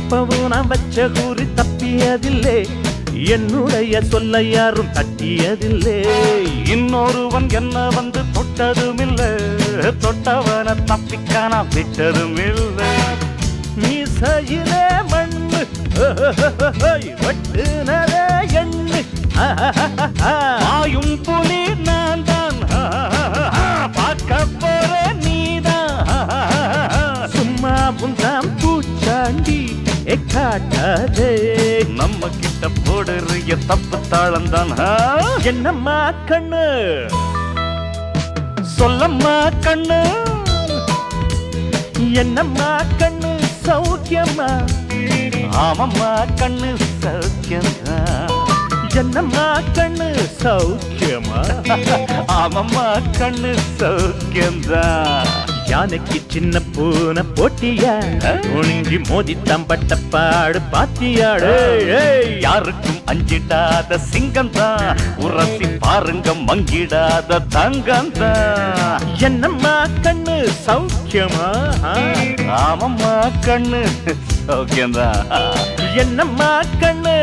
எப்பவும் நான் வச்ச கூறி தப்பியதில்லை, என்னுடைய சொல்ல யாரும் தட்டியதில்லை. இன்னொருவன் என்ன வந்து தொட்டதுமில்லை, தொட்டவன தப்பிக்கான விட்டதுமில்லை. மீசையிலே மண்ணு வட்டுனதே எண்ணு, ஆயும் புலி நான் தான், பார்க்க போற நீதான். சும்மா புந்தாம் பூச்சாண்டி காட்டாதே, நம்ம கிட்ட போடுறிய தப்பு தாளம் தான். என்னம்மா கண்ணு சொல்லம்மா கண்ணு, என்னம்மா கண்ணு சௌக்கியம்மா, ஆமம்மா கண்ணு சௌக்கியம்மா. என்னம்மா கண்ணு சௌக்கியமா, ஆமம்மா கண்ணு சௌக்கியம்தான். யானைக்கு சின்ன பூனை போட்டியா, ஒழுங்கி மோதி தம்பட்ட பாடு பாத்தியாடு. யாருக்கும் அஞ்சிடாத சிங்கம் தான், உரசி பாருங்க மங்கிடாத தங்கம் தான். என்னம்மா கண்ணு சௌக்கியமா, ஆமம்மா கண்ணு சௌக்கியம்தான். என்னம்மா கண்ணு